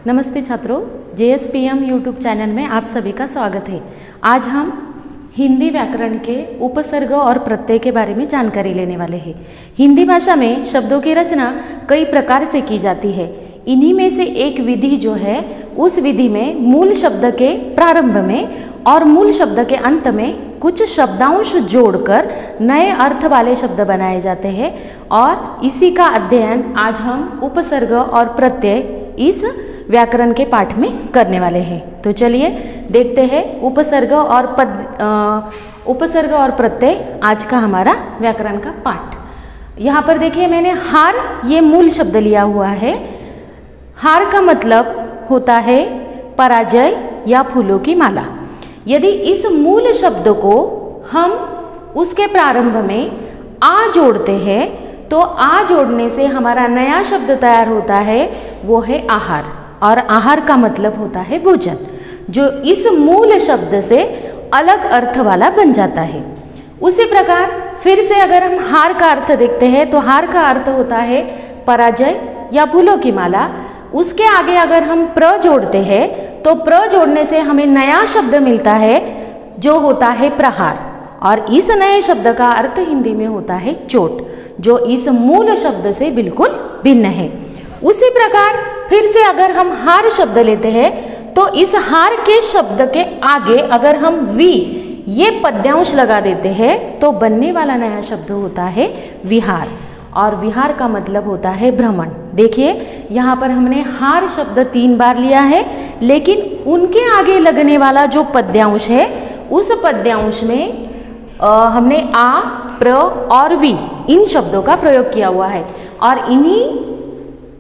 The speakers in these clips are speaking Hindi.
नमस्ते छात्रों, JSPM यूट्यूब चैनल में आप सभी का स्वागत है। आज हम हिंदी व्याकरण के उपसर्ग और प्रत्यय के बारे में जानकारी लेने वाले हैं। हिंदी भाषा में शब्दों की रचना कई प्रकार से की जाती है। इन्हीं में से एक विधि जो है, उस विधि में मूल शब्द के प्रारंभ में और मूल शब्द के अंत में कुछ शब्दांश जोड़कर नए अर्थ वाले शब्द बनाए जाते हैं और इसी का अध्ययन आज हम उपसर्ग और प्रत्यय इस व्याकरण के पाठ में करने वाले हैं। तो चलिए देखते हैं उपसर्ग और प्रत्यय आज का हमारा व्याकरण का पाठ। यहाँ पर देखिए, मैंने हार ये मूल शब्द लिया हुआ है। हार का मतलब होता है पराजय या फूलों की माला। यदि इस मूल शब्द को हम उसके प्रारंभ में आ जोड़ते हैं तो आ जोड़ने से हमारा नया शब्द तैयार होता है, वो है आहार। और आहार का मतलब होता है भोजन, जो इस मूल शब्द से अलग अर्थ वाला बन जाता है। उसी प्रकार फिर से अगर हम हार का अर्थ देखते हैं तो हार का अर्थ होता है पराजय या फूलों की माला। उसके आगे अगर हम प्र जोड़ते हैं तो प्र जोड़ने से हमें नया शब्द मिलता है जो होता है प्रहार। और इस नए शब्द का अर्थ हिंदी में होता है चोट, जो इस मूल शब्द से बिल्कुल भिन्न है। उसी प्रकार फिर से अगर हम हार शब्द लेते हैं तो इस हार के शब्द के आगे अगर हम वी ये पद्यांश लगा देते हैं तो बनने वाला नया शब्द होता है विहार। और विहार का मतलब होता है भ्रमण। देखिए, यहाँ पर हमने हार शब्द 3 बार लिया है, लेकिन उनके आगे लगने वाला जो पद्यांश है उस पद्यांश में हमने आ, प्र और वी इन शब्दों का प्रयोग किया हुआ है। और इन्हीं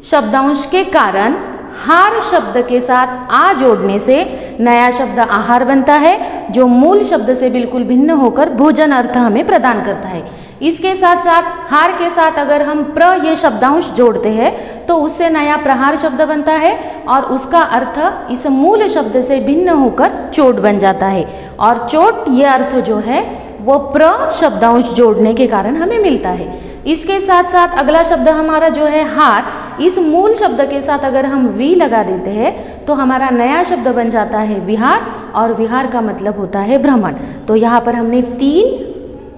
शब्दांश के कारण हार शब्द के साथ आ जोड़ने से नया शब्द आहार बनता है, जो मूल शब्द से बिल्कुल भिन्न होकर भोजन अर्थ हमें प्रदान करता है। इसके साथ साथ हार के साथ अगर हम प्र ये शब्दांश जोड़ते हैं तो उससे नया प्रहार शब्द बनता है और उसका अर्थ इस मूल शब्द से भिन्न होकर चोट बन जाता है। और चोट ये अर्थ जो है वो प्र शब्दांश जोड़ने के कारण हमें मिलता है। इसके साथ साथ अगला शब्द हमारा जो है हार, इस मूल शब्द के साथ अगर हम वी लगा देते हैं तो हमारा नया शब्द बन जाता है विहार। और विहार का मतलब होता है भ्रमण। तो यहाँ पर हमने 3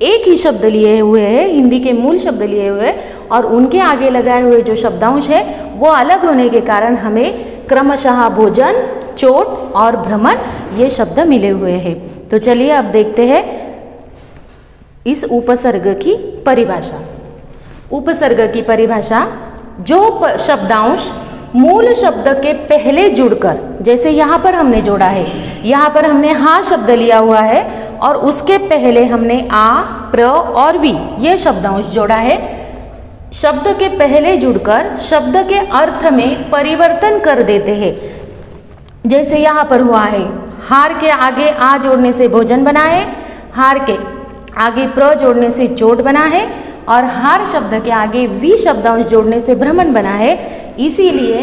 एक ही शब्द लिए हुए हैं, हिंदी के मूल शब्द लिए हुए हैं, और उनके आगे लगाए हुए जो शब्दांश है वो अलग होने के कारण हमें क्रमशः भोजन, चोट और भ्रमण ये शब्द मिले हुए हैं। तो चलिए अब देखते हैं इस उपसर्ग की परिभाषा। उपसर्ग की परिभाषा, जो शब्दांश मूल शब्द के पहले जुड़कर, जैसे यहाँ पर हमने जोड़ा है, यहाँ पर हमने हा शब्द लिया हुआ है और उसके पहले हमने आ, प्र और वी ये शब्दांश जोड़ा है। शब्द के पहले जुड़कर शब्द के अर्थ में परिवर्तन कर देते हैं। जैसे यहाँ पर हुआ है, हार के आगे आ जोड़ने से भोजन बना है, हार के आगे प्र जोड़ने से चोट बना है और हार शब्द के आगे वी शब्दांश जोड़ने से भ्रमण बना है। इसीलिए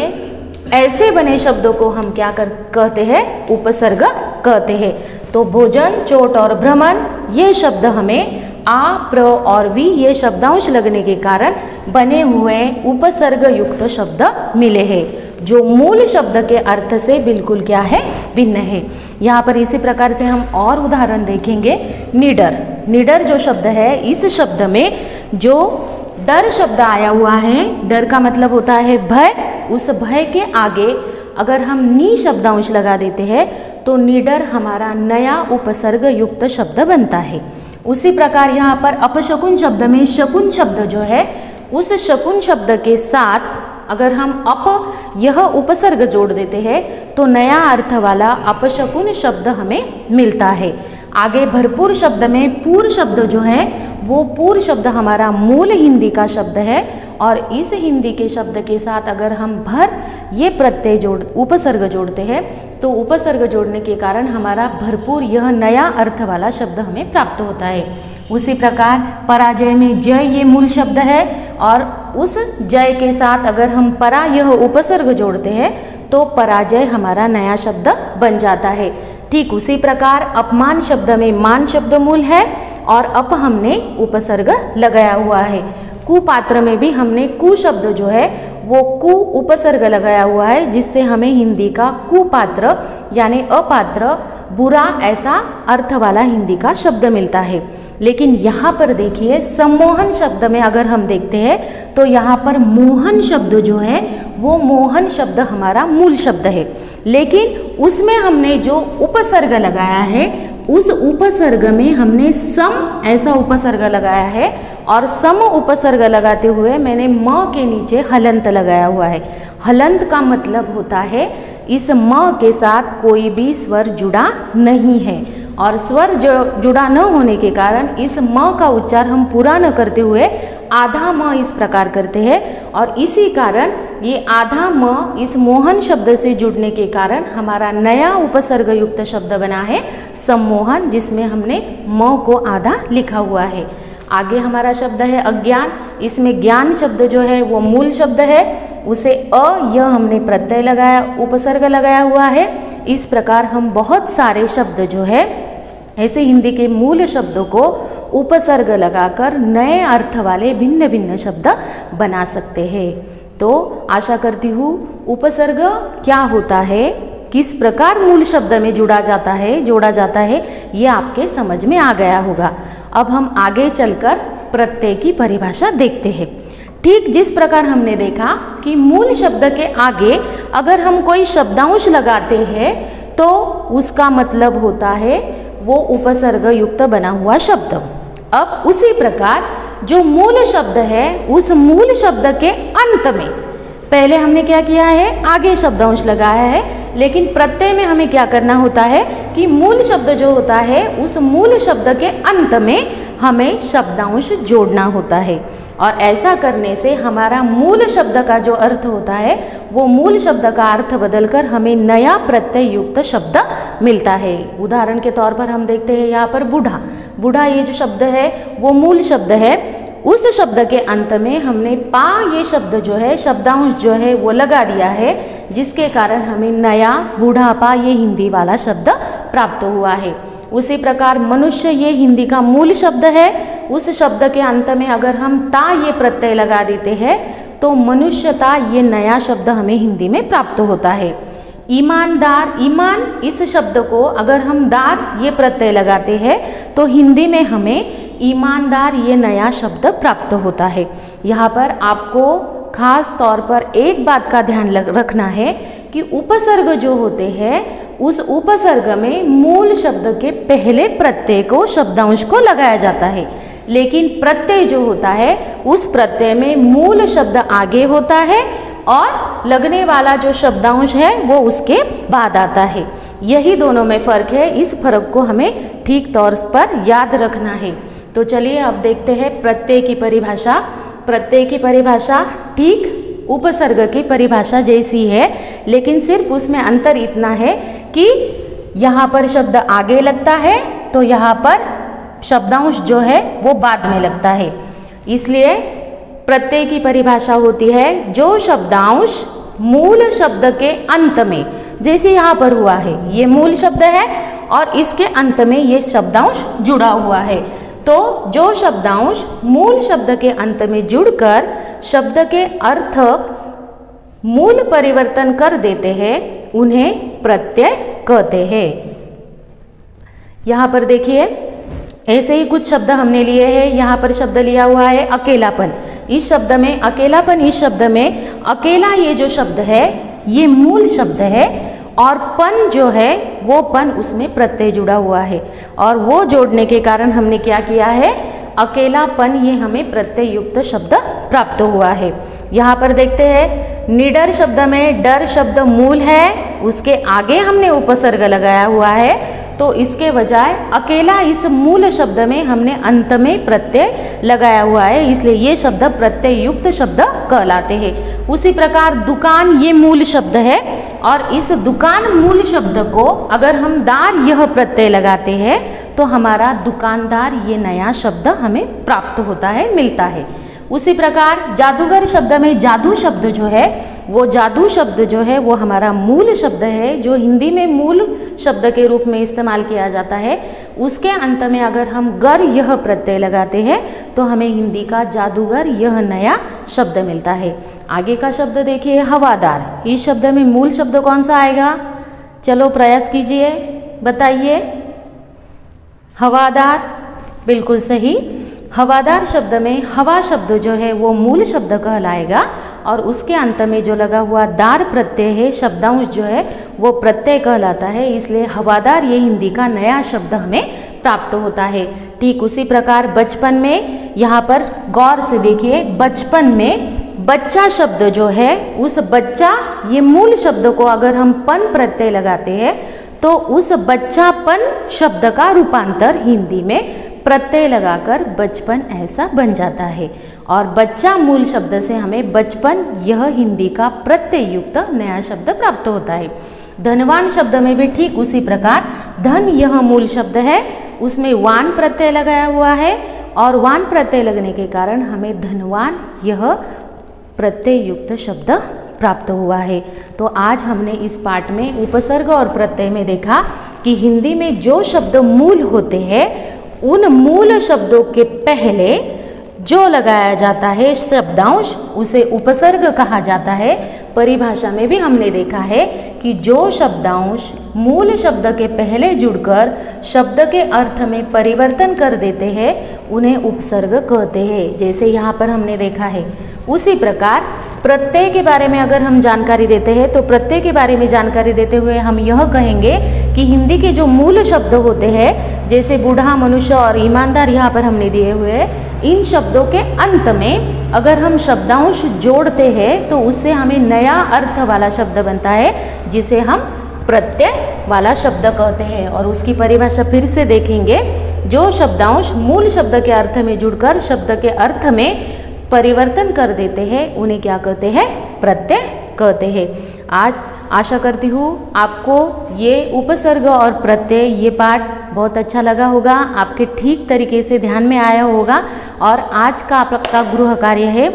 ऐसे बने शब्दों को हम क्या कहते हैं? उपसर्ग कहते हैं। तो भोजन, चोट और भ्रमण ये शब्द हमें आ, प्र और वी ये शब्दांश लगने के कारण बने हुए उपसर्ग युक्त शब्द मिले हैं, जो मूल शब्द के अर्थ से बिल्कुल क्या है? भिन्न है। यहाँ पर इसी प्रकार से हम और उदाहरण देखेंगे। निडर, निडर जो शब्द है, इस शब्द में जो डर शब्द आया हुआ है, डर का मतलब होता है भय, उस भय के आगे अगर हम नी शब्दांश लगा देते हैं तो निडर हमारा नया उपसर्ग युक्त शब्द बनता है। उसी प्रकार यहाँ पर अपशकुन शब्द में शकुन शब्द जो है, उस शकुन शब्द के साथ अगर हम अप यह उपसर्ग जोड़ देते हैं तो नया अर्थ वाला अपशकुन शब्द हमें मिलता है। आगे भरपूर शब्द में पूर शब्द जो है वो पूर शब्द हमारा मूल हिंदी का शब्द है और इस हिंदी के शब्द के साथ अगर हम भर ये प्रत्यय उपसर्ग जोड़ते हैं तो उपसर्ग जोड़ने के कारण हमारा भरपूर यह नया अर्थ वाला शब्द हमें प्राप्त होता है। उसी प्रकार पराजय में जय ये मूल शब्द है और उस जय के साथ अगर हम परा यह उपसर्ग जोड़ते हैं तो पराजय हमारा नया शब्द बन जाता है। ठीक उसी प्रकार अपमान शब्द में मान शब्द मूल है और अप हमने उपसर्ग लगाया हुआ है। कुपात्र में भी हमने कु शब्द जो है वो कु उपसर्ग लगाया हुआ है, जिससे हमें हिंदी का कुपात्र यानी अपात्र, बुरा ऐसा अर्थ वाला हिंदी का शब्द मिलता है। लेकिन यहाँ पर देखिए सम्मोहन शब्द में अगर हम देखते हैं तो यहाँ पर मोहन शब्द जो है वो मोहन शब्द हमारा मूल शब्द है, लेकिन उसमें हमने जो उपसर्ग लगाया है उस उपसर्ग में हमने सम ऐसा उपसर्ग लगाया है, और सम उपसर्ग लगाते हुए मैंने म के नीचे हलंत लगाया हुआ है। हलंत का मतलब होता है इस म के साथ कोई भी स्वर जुड़ा नहीं है, और स्वर जुड़ा न होने के कारण इस म का उच्चार हम पूरा न करते हुए आधा म इस प्रकार करते हैं, और इसी कारण ये आधा म इस मोहन शब्द से जुड़ने के कारण हमारा नया उपसर्ग युक्त शब्द बना है सम्मोहन, जिसमें हमने म को आधा लिखा हुआ है। आगे हमारा शब्द है अज्ञान। इसमें ज्ञान शब्द जो है वो मूल शब्द है, उसे यह हमने प्रत्यय लगाया, उपसर्ग लगाया हुआ है। इस प्रकार हम बहुत सारे शब्द जो है ऐसे हिंदी के मूल शब्दों को उपसर्ग लगाकर नए अर्थ वाले भिन्न भिन्न शब्द बना सकते हैं। तो आशा करती हूँ उपसर्ग क्या होता है, किस प्रकार मूल शब्द में जोड़ा जाता है, ये आपके समझ में आ गया होगा। अब हम आगे चलकर प्रत्यय की परिभाषा देखते हैं। ठीक जिस प्रकार हमने देखा कि मूल शब्द के आगे अगर हम कोई शब्दांश लगाते हैं तो उसका मतलब होता है वो उपसर्ग युक्त बना हुआ शब्द। अब उसी प्रकार जो मूल शब्द है उस मूल शब्द के अंत में पहले हमने क्या किया है, आगे शब्दांश लगाया है, लेकिन प्रत्यय में हमें क्या करना होता है कि मूल शब्द जो होता है उस मूल शब्द के अंत में हमें शब्दांश जोड़ना होता है, और ऐसा करने से हमारा मूल शब्द का जो अर्थ होता है वो मूल शब्द का अर्थ बदलकर हमें नया प्रत्यय युक्त शब्द मिलता है। उदाहरण के तौर पर हम देखते हैं यहाँ पर बूढ़ा। बूढ़ा ये जो शब्द है वो मूल शब्द है, उस शब्द के अंत में हमने पा ये शब्द जो है शब्दांश जो है वो लगा दिया है, जिसके कारण हमें नया बूढ़ापा ये हिंदी वाला शब्द प्राप्त हुआ है। उसी प्रकार मनुष्य ये हिंदी का मूल शब्द है, उस शब्द के अंत में अगर हम ता ये प्रत्यय लगा देते हैं तो मनुष्यता ये नया शब्द हमें हिंदी में प्राप्त होता है। ईमानदार, ईमान इस शब्द को अगर हम दार ये प्रत्यय लगाते हैं तो हिंदी में हमें ईमानदार ये नया शब्द प्राप्त होता है। यहाँ पर आपको खास तौर पर एक बात का ध्यान रखना है कि उपसर्ग जो होते हैं उस उपसर्ग में मूल शब्द के पहले प्रत्यय को शब्दांश को लगाया जाता है, लेकिन प्रत्यय जो होता है उस प्रत्यय में मूल शब्द आगे होता है और लगने वाला जो शब्दांश है वो उसके बाद आता है। यही दोनों में फर्क है, इस फर्क को हमें ठीक तौर पर याद रखना है। तो चलिए अब देखते हैं प्रत्यय की परिभाषा। प्रत्यय की परिभाषा ठीक उपसर्ग की परिभाषा जैसी है, लेकिन सिर्फ उसमें अंतर इतना है कि यहाँ पर शब्द आगे लगता है तो यहाँ पर शब्दांश जो है वो बाद में लगता है। इसलिए प्रत्यय की परिभाषा होती है जो शब्दांश मूल शब्द के अंत में, जैसे यहाँ पर हुआ है ये मूल शब्द है और इसके अंत में ये शब्दांश जुड़ा हुआ है, तो जो शब्दांश मूल शब्द के अंत में जुड़कर शब्द के अर्थ मूल परिवर्तन कर देते हैं उन्हें प्रत्यय कहते हैं। यहाँ पर देखिए ऐसे ही कुछ शब्द हमने लिए हैं। यहाँ पर शब्द लिया हुआ है अकेलापन। इस शब्द में अकेलापन, इस शब्द में अकेला ये जो शब्द है ये मूल शब्द है और पन जो है वो पन उसमें प्रत्यय जुड़ा हुआ है, और वो जोड़ने के कारण हमने क्या किया है, अकेलापन ये हमें प्रत्यय युक्त शब्द प्राप्त हुआ है। यहाँ पर देखते हैं निडर शब्द में डर शब्द मूल है, उसके आगे हमने उपसर्ग लगाया हुआ है, तो इसके बजाय अकेला इस मूल शब्द में हमने अंत में प्रत्यय लगाया हुआ है, इसलिए ये शब्द प्रत्यय युक्त शब्द कहलाते हैं। उसी प्रकार दुकान ये मूल शब्द है और इस दुकान मूल शब्द को अगर हम दार यह प्रत्यय लगाते हैं तो हमारा दुकानदार ये नया शब्द हमें प्राप्त होता है, मिलता है। उसी प्रकार जादूगर शब्द में जादू शब्द जो है वो जादू शब्द जो है वो हमारा मूल शब्द है, जो हिंदी में मूल शब्द के रूप में इस्तेमाल किया जाता है। उसके अंत में अगर हम गर यह प्रत्यय लगाते हैं तो हमें हिंदी का जादूगर यह नया शब्द मिलता है। आगे का शब्द देखिए हवादार। इस शब्द में मूल शब्द कौन सा आएगा? चलो प्रयास कीजिए, बताइए। हवादार, बिल्कुल सही। हवादार शब्द में हवा शब्द जो है वो मूल शब्द कहलाएगा और उसके अंत में जो लगा हुआ दार प्रत्यय है, शब्दांश जो है वो प्रत्यय कहलाता है, इसलिए हवादार ये हिंदी का नया शब्द हमें प्राप्त होता है। ठीक उसी प्रकार बचपन में, यहाँ पर गौर से देखिए, बचपन में बच्चा शब्द जो है, उस बच्चा ये मूल शब्द को अगर हम पन प्रत्यय लगाते हैं तो उस बच्चापन शब्द का रूपांतर हिंदी में प्रत्यय लगाकर बचपन ऐसा बन जाता है और बच्चा मूल शब्द से हमें बचपन यह हिंदी का प्रत्यय युक्त नया शब्द प्राप्त होता है। धनवान शब्द में भी ठीक उसी प्रकार धन यह मूल शब्द है, उसमें वान प्रत्यय लगाया हुआ है और वान प्रत्यय लगने के कारण हमें धनवान यह प्रत्यय युक्त शब्द प्राप्त हुआ है। तो आज हमने इस पाठ में उपसर्ग और प्रत्यय में देखा कि हिंदी में जो शब्द मूल होते हैं उन मूल शब्दों के पहले जो लगाया जाता है शब्दांश उसे उपसर्ग कहा जाता है। परिभाषा में भी हमने देखा है कि जो शब्दांश मूल शब्द के पहले जुड़कर शब्द के अर्थ में परिवर्तन कर देते हैं उन्हें उपसर्ग कहते हैं, जैसे यहाँ पर हमने देखा है। उसी प्रकार प्रत्यय के बारे में अगर हम जानकारी देते हैं तो प्रत्यय के बारे में जानकारी देते हुए हम यह कहेंगे कि हिंदी के जो मूल शब्द होते हैं, जैसे बूढ़ा, मनुष्य और ईमानदार यहाँ पर हमने दिए हुए हैं, इन शब्दों के अंत में अगर हम शब्दांश जोड़ते हैं तो उससे हमें नया अर्थ वाला शब्द बनता है जिसे हम प्रत्यय वाला शब्द कहते हैं। और उसकी परिभाषा फिर से देखेंगे, जो शब्दांश मूल शब्द के अर्थ में जुड़कर शब्द के अर्थ में परिवर्तन कर देते हैं उन्हें क्या कहते हैं? प्रत्यय कहते हैं। आज आशा करती हूँ आपको ये उपसर्ग और प्रत्यय ये पाठ बहुत अच्छा लगा होगा, आपके ठीक तरीके से ध्यान में आया होगा। और आज का आपका गृह कार्य है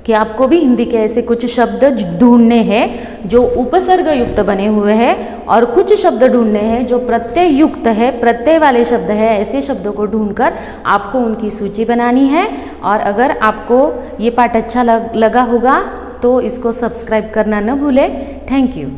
कि आपको भी हिंदी के ऐसे कुछ शब्द ढूंढने हैं जो उपसर्ग युक्त बने हुए हैं और कुछ शब्द ढूंढने हैं जो प्रत्यय युक्त है, प्रत्यय वाले शब्द है। ऐसे शब्दों को ढूंढकर आपको उनकी सूची बनानी है। और अगर आपको ये पाठ अच्छा लगा होगा तो इसको सब्सक्राइब करना न भूलें। Thank you.